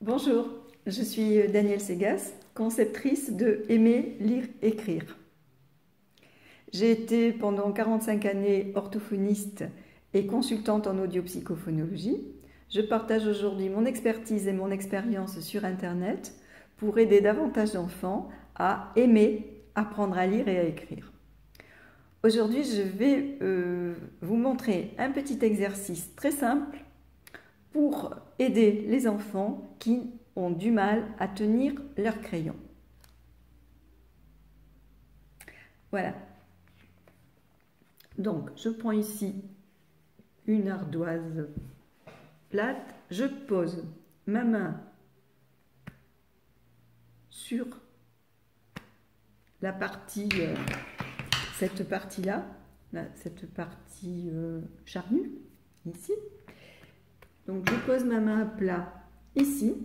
Bonjour, je suis Danielle Segas, conceptrice de Aimer, lire, écrire. J'ai été pendant 45 années orthophoniste et consultante en audiopsychophonologie. Je partage aujourd'hui mon expertise et mon expérience sur Internet pour aider davantage d'enfants à aimer, apprendre à lire et à écrire. Aujourd'hui, je vais vous montrer un petit exercice très simple pour aider les enfants qui ont du mal à tenir leur crayon. Voilà. Donc, je prends ici une ardoise plate, je pose ma main sur la partie, cette partie-là, cette partie charnue, ici. Donc, je pose ma main à plat ici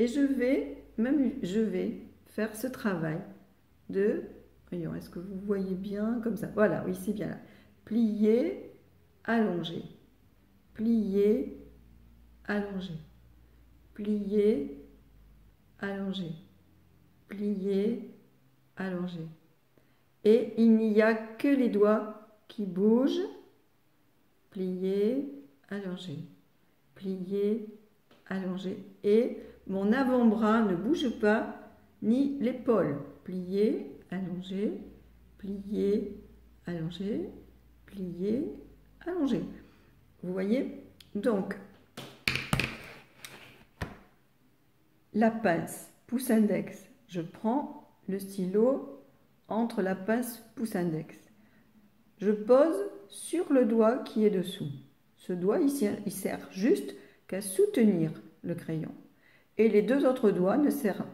et je vais faire ce travail de, voyons, est-ce que vous voyez bien comme ça? Voilà, oui, c'est bien là. Plier, allonger, plier, allonger, plier, allonger, plier, allonger. Et il n'y a que les doigts qui bougent. Plier, allonger, plier, allonger. Et mon avant-bras ne bouge pas, ni l'épaule. Plier, allonger, plier, allonger, plier, allonger. Vous voyez? Donc, la pince pouce-index, je prends le stylo entre la pince pouce-index. Je pose sur le doigt qui est dessous. Ce doigt, il sert juste qu'à soutenir le crayon. Et les deux autres doigts ne servent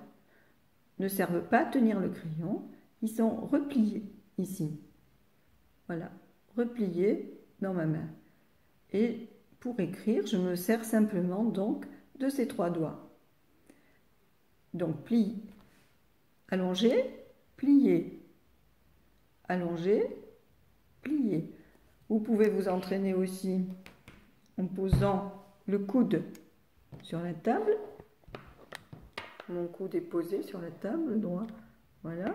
pas à tenir le crayon. Ils sont repliés ici. Voilà, repliés dans ma main. Et pour écrire, je me sers simplement donc de ces trois doigts. Donc, plie, allonger, plier, allonger, plier. Vous pouvez vous entraîner aussi en posant le coude sur la table. Mon coude est posé sur la table droit. Voilà.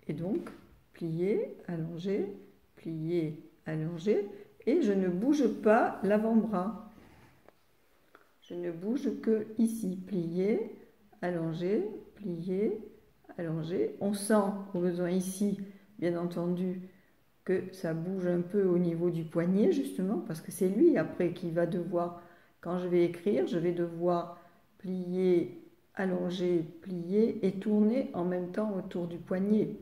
Et donc, plier, allonger, plier, allonger. Et je ne bouge pas l'avant-bras. Je ne bouge que ici. Plier, allonger, plier, allonger. On sent au besoin ici, bien entendu, que ça bouge un peu au niveau du poignet, justement, parce que c'est lui, après, qui va devoir, quand je vais écrire, je vais devoir plier, allonger, plier et tourner en même temps autour du poignet.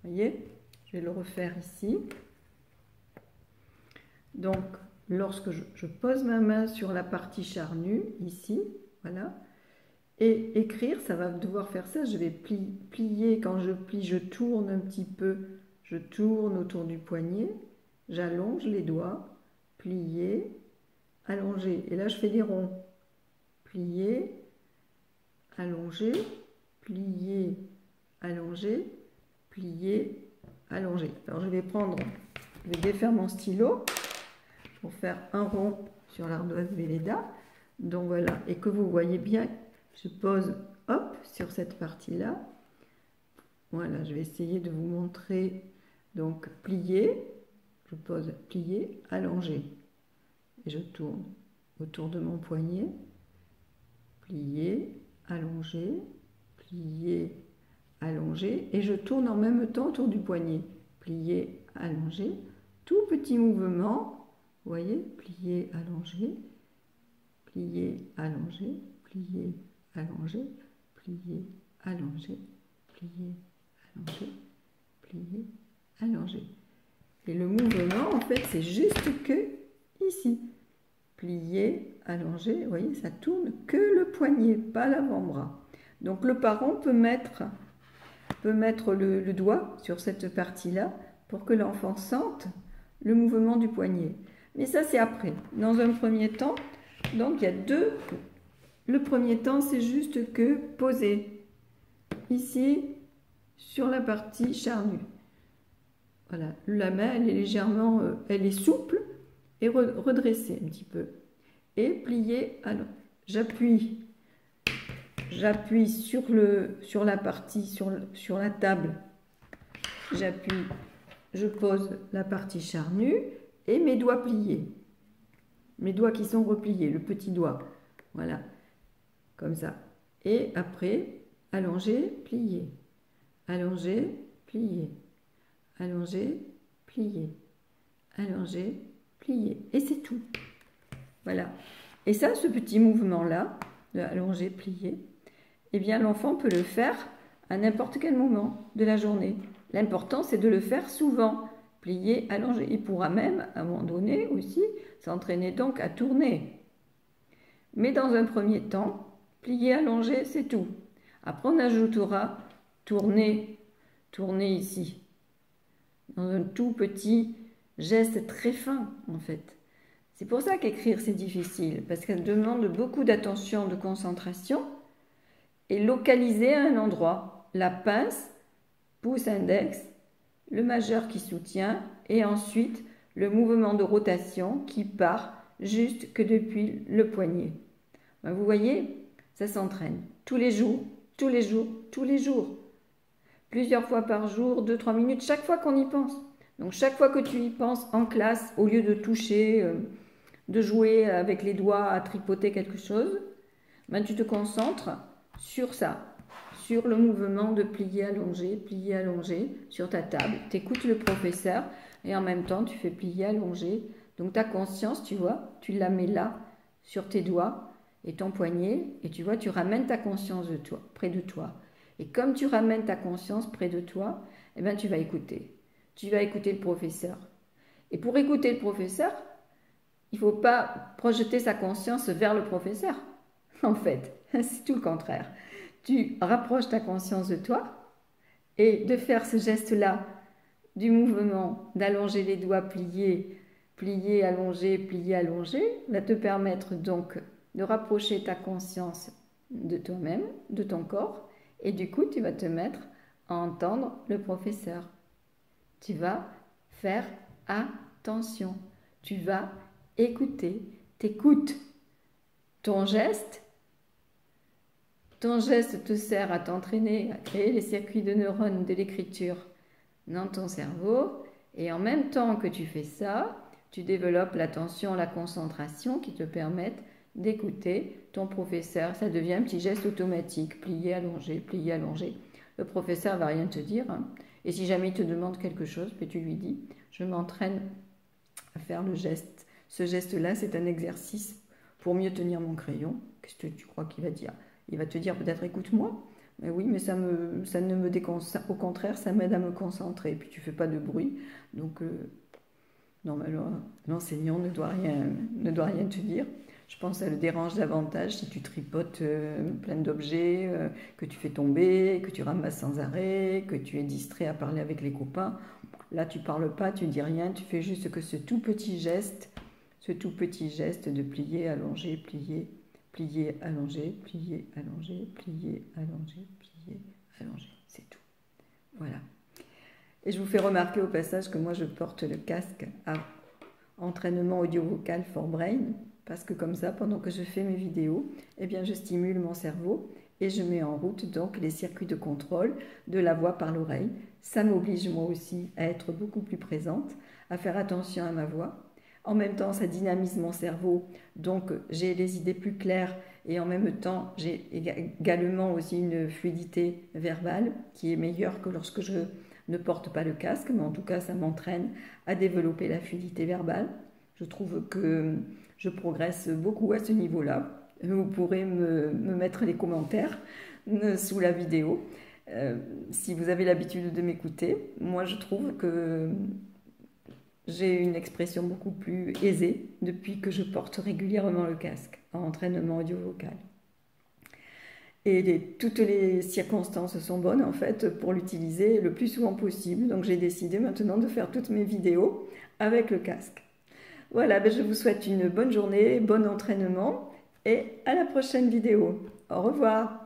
Vous voyez? Je vais le refaire ici. Donc, lorsque je pose ma main sur la partie charnue, ici, voilà, et écrire, ça va devoir faire ça. Je vais plier, quand je plie, je tourne un petit peu. Je tourne autour du poignet, j'allonge les doigts, plier, allonger. Et là, je fais des ronds. Plier, allonger, plier, allonger, plier, allonger. Alors, je vais défaire mon stylo pour faire un rond sur l'ardoise Velleda. Donc voilà, et que vous voyez bien, je pose, hop, sur cette partie-là. Voilà, je vais essayer de vous montrer. Donc, plier, je pose plier, allonger. Et je tourne autour de mon poignet. Plier, allonger, plier, allonger. Et je tourne en même temps autour du poignet. Plier, allonger. Tout petit mouvement. Vous voyez, plier, allonger, plier, allonger, plier, allonger, plier, allonger, plier, allonger, plier, allonger. Et le mouvement, en fait, c'est juste que ici. Plier, allonger, vous voyez, ça tourne que le poignet, pas l'avant-bras. Donc le parent peut mettre le doigt sur cette partie-là pour que l'enfant sente le mouvement du poignet. Mais ça, c'est après. Dans un premier temps, donc il y a deux. Le premier temps, c'est juste que poser ici sur la partie charnue. Voilà, la main, elle est légèrement, elle est souple et redressée un petit peu. et plier, allongé. J'appuie sur la partie, sur la table, j'appuie, je pose la partie charnue et mes doigts pliés. Mes doigts qui sont repliés, le petit doigt, voilà, comme ça. Et après, allonger, plier, allonger, plier, allonger, plier, allonger, plier. Et c'est tout. Voilà. Et ça, ce petit mouvement-là, de allonger, plier, eh bien, l'enfant peut le faire à n'importe quel moment de la journée. L'important, c'est de le faire souvent. Plier, allonger. Il pourra même, à un moment donné aussi, s'entraîner donc à tourner. Mais dans un premier temps, plier, allonger, c'est tout. Après, on ajoutera tourner, tourner ici. Dans un tout petit geste très fin, en fait. C'est pour ça qu'écrire, c'est difficile, parce qu'elle demande beaucoup d'attention, de concentration, et localiser à un endroit. La pince, pouce index, le majeur qui soutient, et ensuite le mouvement de rotation qui part juste que depuis le poignet. Vous voyez, ça s'entraîne tous les jours, tous les jours, tous les jours. Plusieurs fois par jour, 2-3 minutes, chaque fois qu'on y pense. Donc chaque fois que tu y penses en classe, au lieu de toucher, de jouer avec les doigts à tripoter quelque chose, ben tu te concentres sur ça, sur le mouvement de plier, allonger sur ta table. Tu écoutes le professeur et en même temps tu fais plier, allonger. Donc ta conscience, tu vois, tu la mets là, sur tes doigts et ton poignet, et tu vois, tu ramènes ta conscience de toi, près de toi. Et comme tu ramènes ta conscience près de toi, eh ben, tu vas écouter. Tu vas écouter le professeur. Et pour écouter le professeur, il ne faut pas projeter sa conscience vers le professeur. En fait, c'est tout le contraire. Tu rapproches ta conscience de toi et de faire ce geste-là du mouvement d'allonger les doigts, plier, plier, allonger, va te permettre donc de rapprocher ta conscience de toi-même, de ton corps, et du coup, tu vas te mettre à entendre le professeur. Tu vas faire attention. Tu vas écouter. T'écoutes. Ton geste te sert à t'entraîner, à créer les circuits de neurones de l'écriture dans ton cerveau. Et en même temps que tu fais ça, tu développes l'attention, la concentration qui te permettent d'écouter ton professeur. Ça devient un petit geste automatique. Plier, allonger, plier, allonger. Le professeur ne va rien te dire. Et si jamais il te demande quelque chose, puis tu lui dis, je m'entraîne à faire le geste. Ce geste-là, c'est un exercice pour mieux tenir mon crayon. Qu'est-ce que tu crois qu'il va dire? Il va te dire peut-être écoute-moi. Mais oui, mais ça ne me déconcentre. Au contraire, ça m'aide à me concentrer. Puis tu fais pas de bruit. Donc, l'enseignant ne doit rien te dire. Je pense que ça le dérange davantage si tu tripotes plein d'objets que tu fais tomber, que tu ramasses sans arrêt, que tu es distrait à parler avec les copains. Là, tu parles pas, tu dis rien, tu fais juste que ce tout petit geste de plier, allonger, plier, plier, allonger, plier, allonger, plier, allonger, plier, allonger. C'est tout. Voilà. Et je vous fais remarquer au passage que moi, je porte le casque à entraînement audio-vocal for brain, parce que comme ça, pendant que je fais mes vidéos, eh bien, je stimule mon cerveau et je mets en route donc les circuits de contrôle de la voix par l'oreille. Ça m'oblige moi aussi à être beaucoup plus présente, à faire attention à ma voix. En même temps, ça dynamise mon cerveau, donc j'ai les idées plus claires et en même temps, j'ai également aussi une fluidité verbale qui est meilleure que lorsque je ne porte pas le casque, mais en tout cas, ça m'entraîne à développer la fluidité verbale. Je trouve que je progresse beaucoup à ce niveau-là. Vous pourrez me mettre les commentaires sous la vidéo. Si vous avez l'habitude de m'écouter, moi je trouve que j'ai une expression beaucoup plus aisée depuis que je porte régulièrement le casque en entraînement audio-vocal. Et toutes les circonstances sont bonnes en fait pour l'utiliser le plus souvent possible. Donc j'ai décidé maintenant de faire toutes mes vidéos avec le casque. Voilà, je vous souhaite une bonne journée, bon entraînement et à la prochaine vidéo. Au revoir.